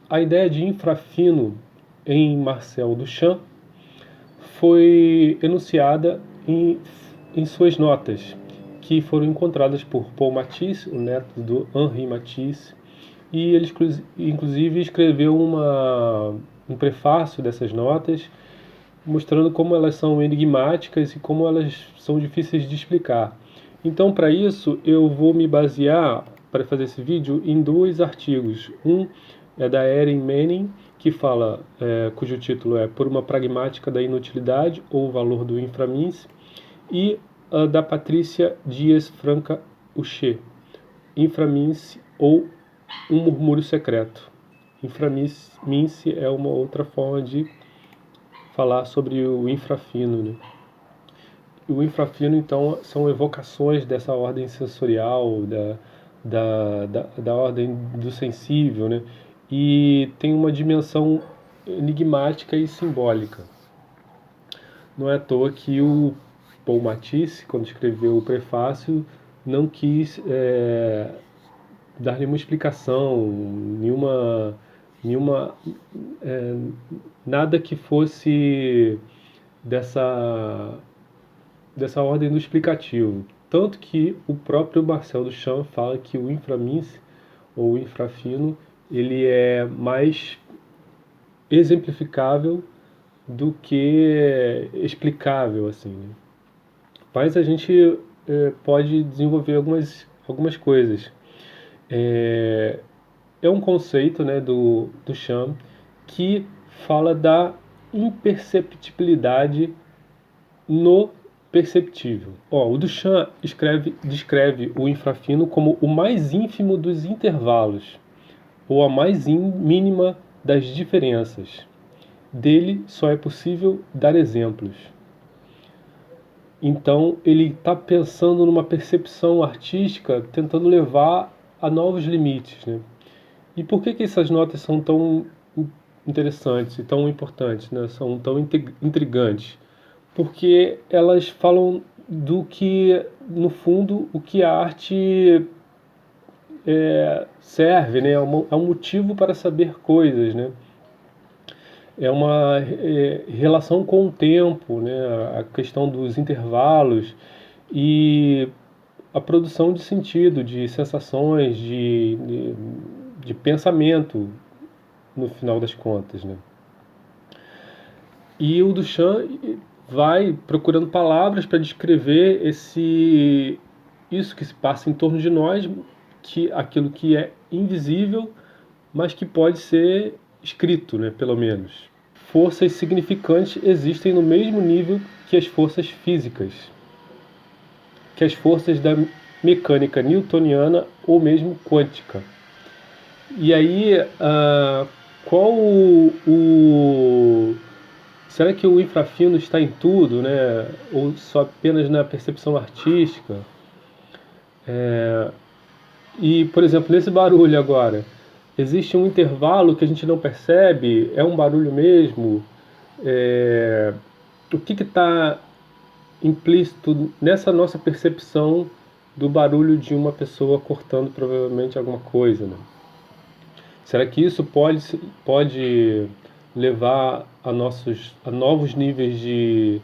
a ideia de infrafino em Marcel Duchamp foi enunciada em suas notas, que foram encontradas por Paul Matisse, o neto do Henri Matisse, e ele inclusive escreveu um prefácio dessas notas, mostrando como elas são enigmáticas e como elas são difíceis de explicar. Então, para isso, eu vou me basear, para fazer esse vídeo, em dois artigos. Um é da Erin Manning, que fala, cujo título é Por uma Pragmática da Inutilidade ou o Valor do Inframince, e da Patrícia Dias Franca Uche, Inframince ou Um Murmúrio Secreto. Inframince é uma outra forma de falar sobre o infrafino, né? E o infrafino, então, são evocações dessa ordem sensorial, da ordem do sensível, né? E tem uma dimensão enigmática e simbólica. Não é à toa que o Paul Matisse, quando escreveu o prefácio, não quis dar nenhuma explicação, nenhuma nada que fosse dessa ordem do explicativo. Tanto que o próprio Marcel Duchamp fala que o inframince, ou o infrafino, ele é mais exemplificável do que explicável, assim, né? Mas a gente pode desenvolver algumas coisas. É, é um conceito, né, do Duchamp que fala da imperceptibilidade no perceptível. O Duchamp descreve o infrafino como o mais ínfimo dos intervalos, ou a mais mínima das diferenças. Dele só é possível dar exemplos. Então ele está pensando numa percepção artística, tentando levar a novos limites, né? E por que essas notas são tão interessantes e tão importantes, né? São tão intrigantes? Porque elas falam do que, no fundo, o que a arte serve, né? É um motivo para saber coisas, né? É uma relação com o tempo, né? A questão dos intervalos e a produção de sentido, de sensações, de pensamento, no final das contas, né? E o Duchamp vai procurando palavras para descrever isso que se passa em torno de nós, que aquilo que é invisível, mas que pode ser escrito, né, pelo menos. Forças significantes existem no mesmo nível que as forças físicas, que as forças da mecânica newtoniana ou mesmo quântica. E aí, qual será que o infrafino está em tudo, né? Ou só apenas na percepção artística? E, por exemplo, nesse barulho agora, existe um intervalo que a gente não percebe? É um barulho mesmo? O que está implícito nessa nossa percepção do barulho de uma pessoa cortando provavelmente alguma coisa, né? Será que isso pode levar a novos níveis de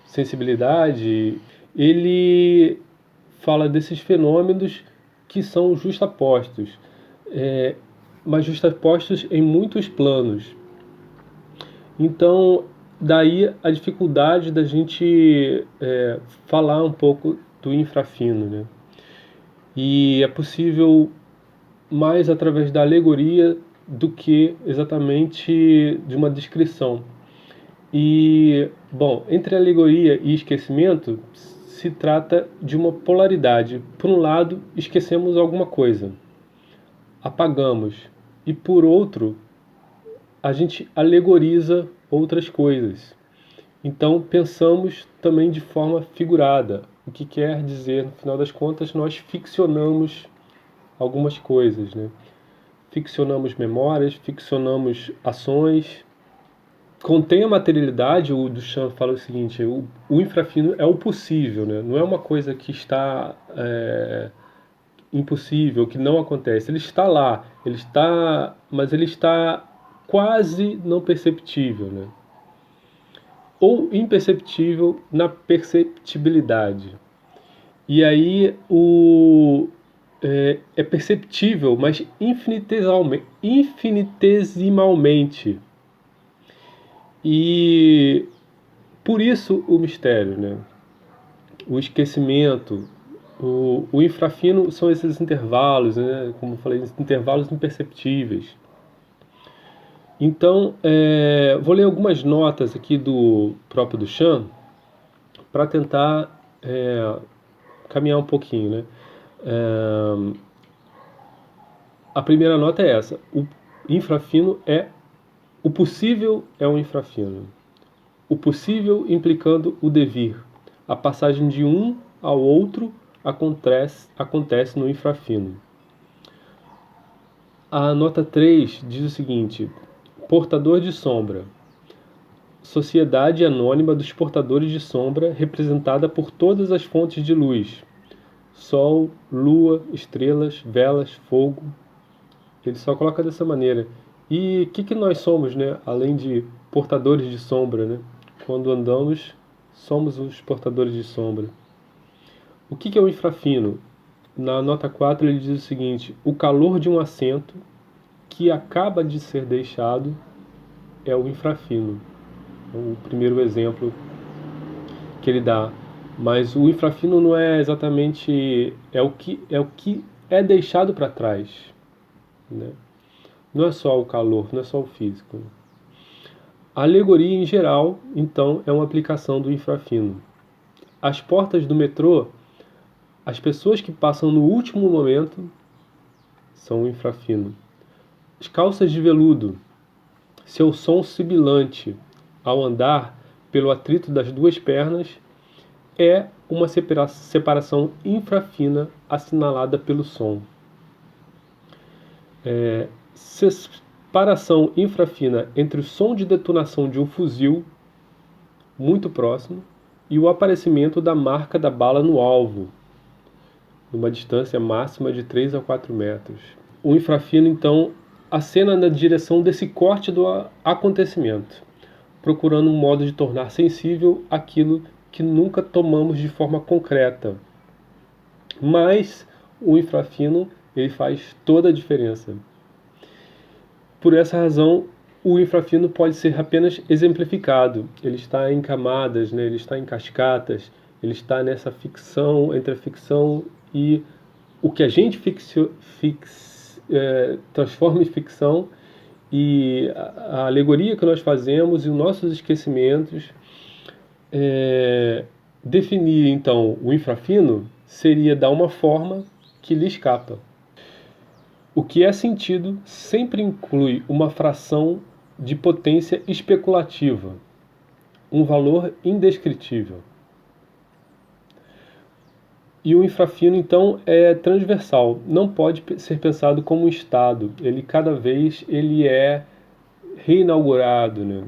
sensibilidade? Ele fala desses fenômenos que são justapostos, mas justapostos em muitos planos. Então, daí a dificuldade da gente falar um pouco do infrafino, né? E é possível mais através da alegoria do que exatamente de uma descrição. E, bom, entre alegoria e esquecimento se trata de uma polaridade. Por um lado, esquecemos alguma coisa, apagamos, e por outro, a gente alegoriza outras coisas. Então pensamos também de forma figurada, o que quer dizer, no final das contas, nós ficcionamos algumas coisas, né? Ficcionamos memórias, ficcionamos ações. Contém a materialidade, o Duchamp fala o seguinte, o infrafino é o possível, né? Não é uma coisa que está impossível, que não acontece. Ele está lá, mas ele está quase não perceptível, né? Ou imperceptível na perceptibilidade. E aí é perceptível, mas infinitesimalmente. E por isso o mistério, né? O esquecimento, o infrafino são esses intervalos, né? Como eu falei, intervalos imperceptíveis. Então, vou ler algumas notas aqui do próprio Duchamp para tentar caminhar um pouquinho, né? A primeira nota é essa: o infrafino o possível é um infrafino. O possível implicando o devir. A passagem de um ao outro acontece no infrafino. A nota 3 diz o seguinte: portador de sombra. Sociedade anônima dos portadores de sombra, representada por todas as fontes de luz: sol, lua, estrelas, velas, fogo. Ele só coloca dessa maneira. E o que nós somos, né? Além de portadores de sombra, né? Quando andamos, somos os portadores de sombra. O que é o infrafino? Na nota 4 ele diz o seguinte: o calor de um assento que acaba de ser deixado é o infrafino. O primeiro exemplo que ele dá. Mas o infrafino não é exatamente o que é deixado para trás, né? Não é só o calor, não é só o físico. A alegoria em geral, então, é uma aplicação do infrafino. As portas do metrô, as pessoas que passam no último momento são o infrafino. As calças de veludo, seu som sibilante ao andar pelo atrito das duas pernas é uma separação infrafina assinalada pelo som. Separação infrafina entre o som de detonação de um fuzil muito próximo e o aparecimento da marca da bala no alvo, numa distância máxima de 3 a 4 metros. O infrafino, então, acena na direção desse corte do acontecimento, procurando um modo de tornar sensível aquilo que nunca tomamos de forma concreta. Mas o infrafino, ele faz toda a diferença. Por essa razão, o infrafino pode ser apenas exemplificado. Ele está em camadas, né? Ele está em cascatas, ele está nessa ficção, entre a ficção e o que a gente transforma em ficção, e a alegoria que nós fazemos e os nossos esquecimentos. Definir, então, o infrafino seria dar uma forma que lhe escapa. O que é sentido sempre inclui uma fração de potência especulativa, um valor indescritível. E o infrafino, então, é transversal, não pode ser pensado como um estado. Ele cada vez ele é reinaugurado, né?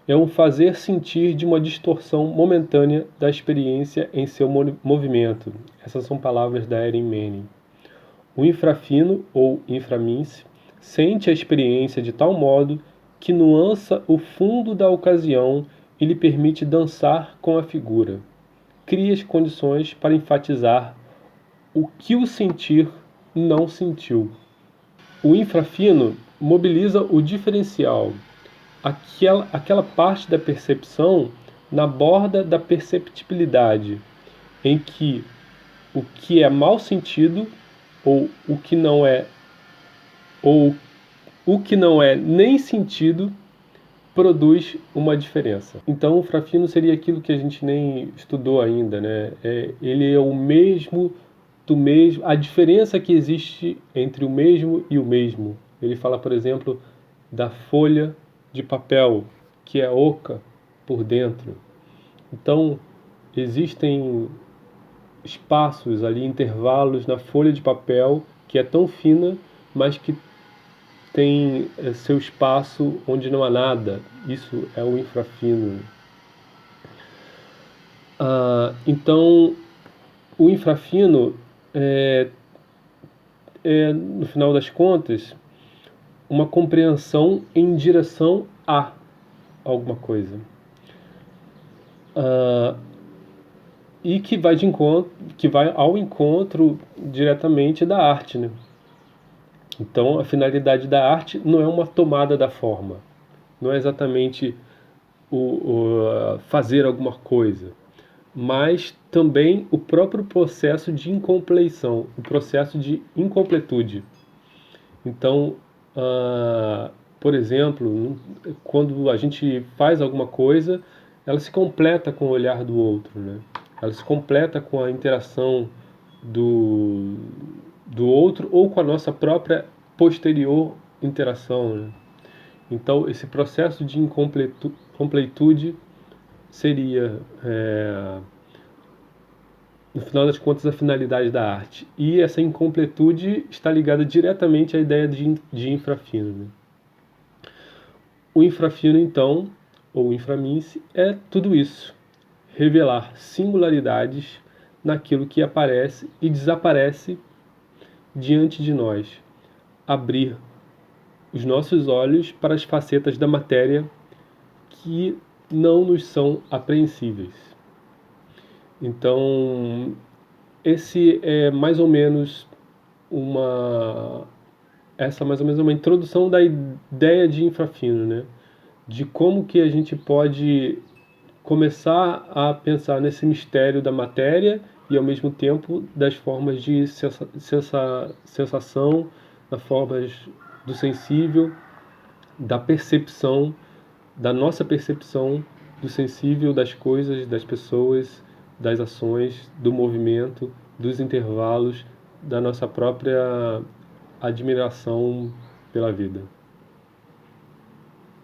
É um fazer sentir de uma distorção momentânea da experiência em seu movimento. Essas são palavras da Erin Manning. O infrafino, ou inframince, sente a experiência de tal modo que nuança o fundo da ocasião e lhe permite dançar com a figura. Cria as condições para enfatizar o que o sentir não sentiu. O infrafino mobiliza o diferencial, aquela parte da percepção na borda da perceptibilidade, em que o que é mal sentido ou o que não é nem sentido produz uma diferença. Então o infrafino seria aquilo que a gente nem estudou ainda, né? Ele é o mesmo do mesmo, a diferença que existe entre o mesmo e o mesmo. Ele fala, por exemplo, da folha de papel, que é oca por dentro. Então existem espaços ali, intervalos na folha de papel que é tão fina, mas que tem seu espaço onde não há nada. Isso é o infrafino. Então, o infrafino no final das contas, uma compreensão em direção a alguma coisa. E que vai ao encontro diretamente da arte, né? Então, a finalidade da arte não é uma tomada da forma, não é exatamente fazer alguma coisa, mas também o próprio processo de incompleição, o processo de incompletude. Então, por exemplo, quando a gente faz alguma coisa, ela se completa com o olhar do outro, né? Ela se completa com a interação do, do outro ou com a nossa própria posterior interação, né? Então, esse processo de incompletude seria, no final das contas, a finalidade da arte. E essa incompletude está ligada diretamente à ideia de infrafino, né? O infrafino, então, ou inframince, é tudo isso. Revelar singularidades naquilo que aparece e desaparece diante de nós. Abrir os nossos olhos para as facetas da matéria que não nos são apreensíveis. Então, esse é mais ou menos uma introdução da ideia de infrafino, né? De como que a gente pode começar a pensar nesse mistério da matéria e ao mesmo tempo das formas de sensação, das formas do sensível, da percepção, da nossa percepção do sensível, das coisas, das pessoas, das ações, do movimento, dos intervalos, da nossa própria admiração pela vida.